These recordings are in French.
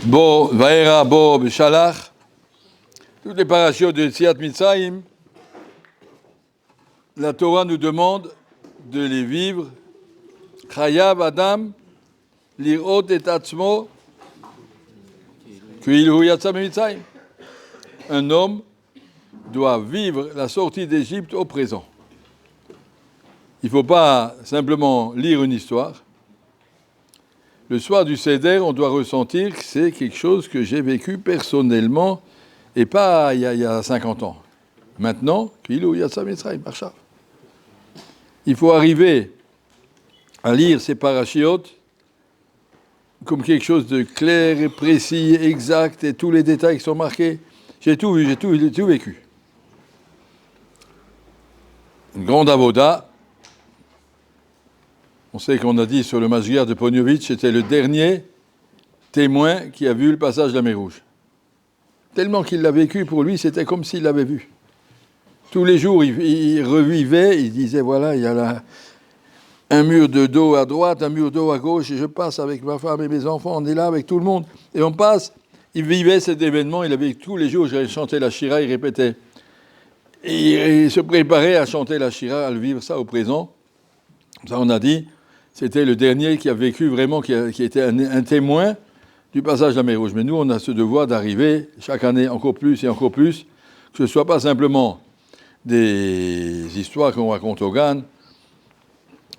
Bo, Vaera, Bo, Beshalach, toutes les parachutes de Tziat Mitzrayim, la Torah nous demande de les vivre. Chayav Adam, lirot et atzmo, qu'il yatsa mitzrayim. Un homme doit vivre la sortie d'Égypte au présent. Il ne faut pas simplement lire une histoire. Le soir du Seder, on doit ressentir que c'est quelque chose que j'ai vécu personnellement et pas il y a 50 ans. Maintenant, il faut arriver à lire ces parachiotes comme quelque chose de clair et précis, exact, et tous les détails qui sont marqués. J'ai tout vu, j'ai tout vécu. Une grande avoda. On sait qu'on a dit sur le Mashgiach de Poniovitch, c'était le dernier témoin qui a vu le passage de la mer Rouge. Tellement qu'il l'a vécu, pour lui, c'était comme s'il l'avait vu. Tous les jours, il revivait, il disait, voilà, il y a là un mur de dos à droite, un mur d'eau à gauche, et je passe avec ma femme et mes enfants, on est là avec tout le monde, et on passe. Il vivait cet événement, il avait tous les jours, j'allais chanter la Shira, il répétait. Et il se préparait à chanter la Shira, à le vivre ça au présent. Ça, on a dit, c'était le dernier qui a vécu vraiment, qui était un témoin du passage de la mer Rouge. Mais nous, on a ce devoir d'arriver chaque année encore plus et encore plus, que ce ne soit pas simplement des histoires qu'on raconte au GAN,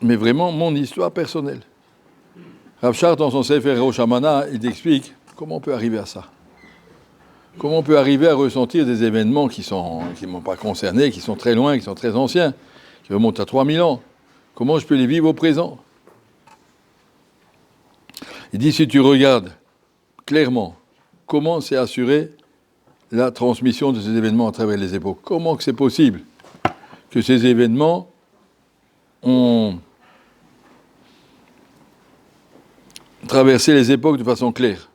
mais vraiment mon histoire personnelle. Rav Shach, dans son Sefer Rosh Hashanah, il explique comment on peut arriver à ça. Comment on peut arriver à ressentir des événements qui ne m'ont pas concerné, qui sont très loin, qui sont très anciens, qui remontent à 3000 ans. Comment je peux les vivre au présent ? Il dit, si tu regardes clairement comment c'est assuré la transmission de ces événements à travers les époques, comment que c'est possible que ces événements ont traversé les époques de façon claire.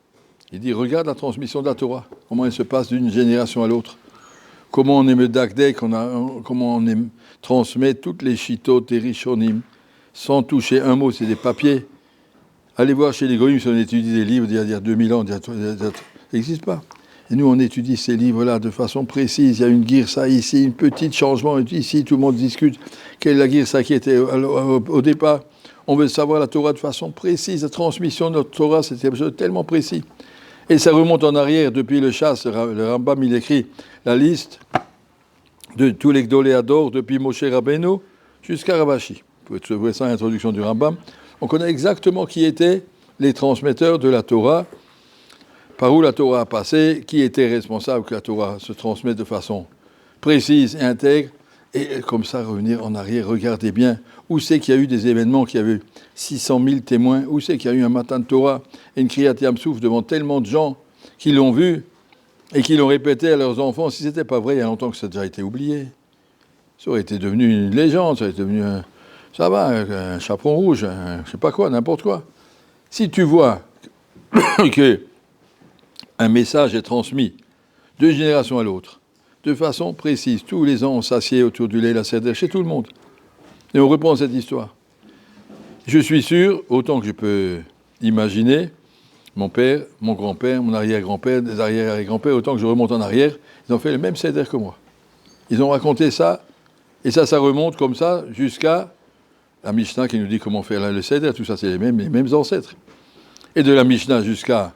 Il dit, regarde la transmission de la Torah, comment elle se passe d'une génération à l'autre, comment on est medakdek, comment on transmet toutes les shitot et rishonim, sans toucher un mot, c'est des papiers. Allez voir chez les goïms si on étudie des livres d'il y a 2000 ans, ça n'existe pas. Et nous, on étudie ces livres-là de façon précise. Il y a une girsa ici, un petit changement ici, tout le monde discute. Quelle est la girsa qui était au départ ? On veut savoir la Torah de façon précise. La transmission de notre Torah, c'est quelque chose de tellement précis. Et ça remonte en arrière, depuis le Chasse, le Rambam, il écrit la liste de tous les Gdoléadors, depuis Moshe Rabbeinu jusqu'à Ravashi. Vous pouvez trouver ça à l'introduction du Rambam. On connaît exactement qui étaient les transmetteurs de la Torah, par où la Torah a passé, qui était responsable que la Torah se transmette de façon précise et intègre, et comme ça revenir en arrière, regardez bien où c'est qu'il y a eu des événements, qu'il y a eu 600 000 témoins, où c'est qu'il y a eu un matin de Torah, et une Kriyat Yam Souf devant tellement de gens qui l'ont vu et qui l'ont répété à leurs enfants. Si ce n'était pas vrai, il y a longtemps que ça a déjà été oublié. Ça aurait été devenu une légende, ça aurait été devenu un chaperon rouge, je ne sais pas quoi, n'importe quoi. Si tu vois qu'un message est transmis de génération à l'autre, de façon précise, tous les ans on s'assied autour du lait, la Seder, chez tout le monde, et on reprend cette histoire. Je suis sûr, autant que je peux imaginer, mon père, mon grand-père, mon arrière-grand-père, des arrière-arrière-grands-pères, autant que je remonte en arrière, ils ont fait le même Seder que moi. Ils ont raconté ça, et ça remonte comme ça jusqu'à la Mishnah qui nous dit comment faire le Seder, tout ça, c'est les mêmes ancêtres. Et de la Mishnah jusqu'à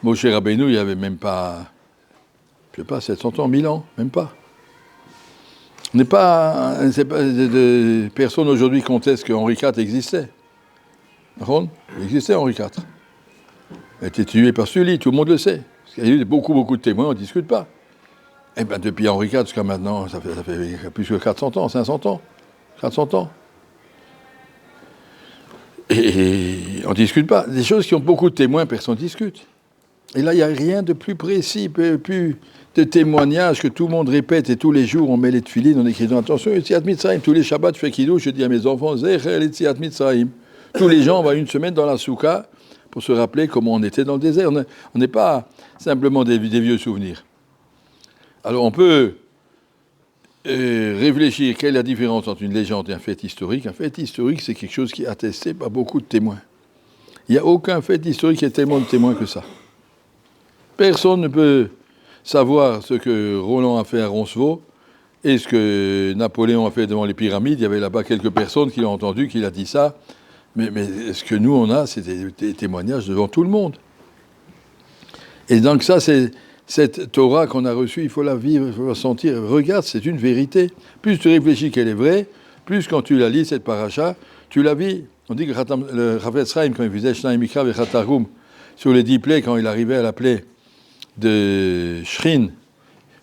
Moshe Rabbeinu, il n'y avait même pas, 700 ans, 1000 ans, même pas. Personne aujourd'hui conteste qu'Henri IV existait. Il existait Henri IV. Il a été tué par Sully, tout le monde le sait. Il y a eu beaucoup de témoins, on ne discute pas. Et bien depuis Henri IV jusqu'à maintenant, ça fait plus que 400 ans, 500 ans, 400 ans. Et on ne discute pas. Des choses qui ont beaucoup de témoins, personne ne discute. Et là, il n'y a rien de plus précis, plus de témoignages que tout le monde répète, et tous les jours, on met les tefilines, on écrit, attention, Yetziat Mitzrayim, tous les Shabbats, je fais kidouche, je dis à mes enfants, Zecher Yetziat Mitzrayim. Tous les gens, on va une semaine dans la soukha pour se rappeler comment on était dans le désert. On n'est pas simplement des vieux souvenirs. Alors, on peut réfléchir, quelle est la différence entre une légende et un fait historique. Un fait historique, c'est quelque chose qui est attesté par beaucoup de témoins. Il n'y a aucun fait historique qui est tellement de témoin que ça. Personne ne peut savoir ce que Roland a fait à Roncevaux et ce que Napoléon a fait devant les pyramides. Il y avait là-bas quelques personnes qui l'ont entendu, qui l'a dit ça. Mais ce que nous, on a, c'est des témoignages devant tout le monde. Et donc ça, c'est cette Torah qu'on a reçue, il faut la vivre, il faut la sentir. Regarde, c'est une vérité. Plus tu réfléchis qu'elle est vraie, plus quand tu la lis, cette paracha, tu la vis. On dit que le Chafetz Chaim, quand il faisait Shnai Mikra Vechatargum, sur les 10 plaies, quand il arrivait à la plaie de Shrin,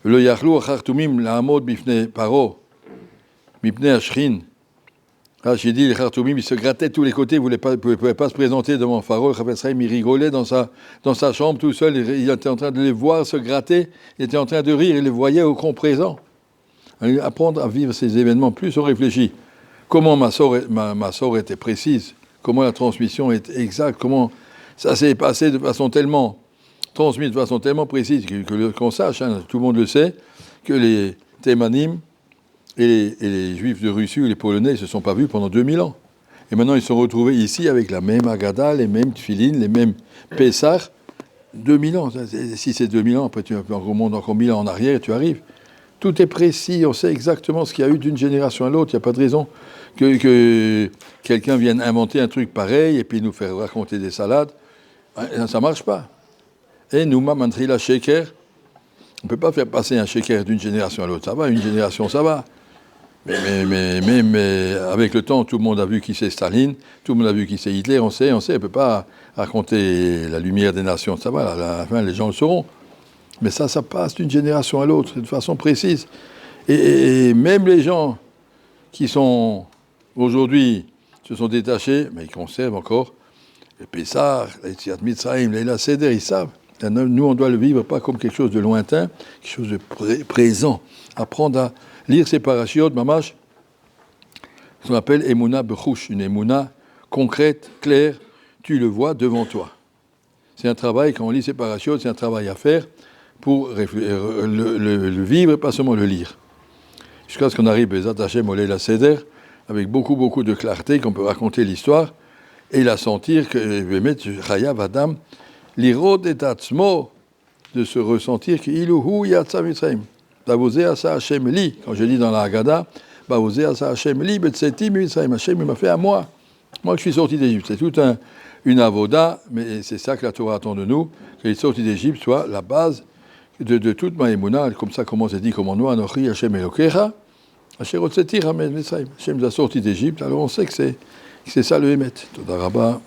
le Yachlu Achartumim Lahamod Bifne Paro, Mipne Ashrin. J'ai dit, les Khartoumim, ils se grattaient de tous les côtés, ils ne pouvaient pas se présenter devant Pharaon. Le Chafetz Chaim, il rigolait dans sa chambre tout seul, il était en train de les voir se gratter, il était en train de rire, il les voyait au con présent. Apprendre à vivre ces événements, plus on réfléchit. Comment ma sort était précise, comment la transmission est exacte, comment ça s'est passé de façon tellement, transmis de façon tellement précise qu'on sache, tout le monde le sait, que les Thémanim et les Juifs de Russie ou les Polonais ne se sont pas vus pendant 2000 ans. Et maintenant, ils se sont retrouvés ici avec la même Agada, les mêmes Tfilin, les mêmes Pessah, 2000 ans. Si c'est 2000 ans, après tu remontes encore 1000 ans en arrière et tu arrives. Tout est précis, on sait exactement ce qu'il y a eu d'une génération à l'autre. Il n'y a pas de raison que quelqu'un vienne inventer un truc pareil et puis nous faire raconter des salades. Ça ne marche pas. Et nous, Mamantri la Sheker, on ne peut pas faire passer un Sheker d'une génération à l'autre. Ça va, une génération, ça va. Mais avec le temps, tout le monde a vu qui c'est Staline, tout le monde a vu qui c'est Hitler, on sait, on ne peut pas raconter la lumière des nations. Ça va, à la fin, les gens le sauront. Mais ça passe d'une génération à l'autre, de façon précise. Et même les gens qui sont, aujourd'hui, se sont détachés, mais ils conservent encore le Pessah, l'Etziat Mitzrayim, l'Eila Seder, ils savent. Nous, on doit le vivre pas comme quelque chose de lointain, quelque chose de présent. Apprendre à lire ces parachiotes, mamash, ce qu'on appelle Emouna Bechouch, une Emouna concrète, claire, tu le vois devant toi. C'est un travail, quand on lit ces parachiotes, c'est un travail à faire pour le vivre et pas seulement le lire. Jusqu'à ce qu'on arrive Bezat Hashem au Leila Seder, avec beaucoup de clarté, qu'on peut raconter l'histoire, et la sentir que Chayav Adam, l'irod et atzmo, de se ressentir qu'iluhu yatsa mitzrayim. Bavosé asa Hashem li, quand je dis dans la Haggadah, Bavosé asa Hashem li, betseti mitzrayim. Hashem il m'a fait à moi. Moi, je suis sorti d'Égypte. C'est toute une avoda, mais c'est ça que la Torah attend de nous, que les sorties d'Égypte soient la base de toute ma émouna. Comme ça, comment c'est dit, comment nous, Anochi Hashem Elokecha, Hashem Otseti Ramed Mitzrayim. Hashem nous a sorti d'Égypte, alors on sait que c'est ça le Hémet. Toda Rabba.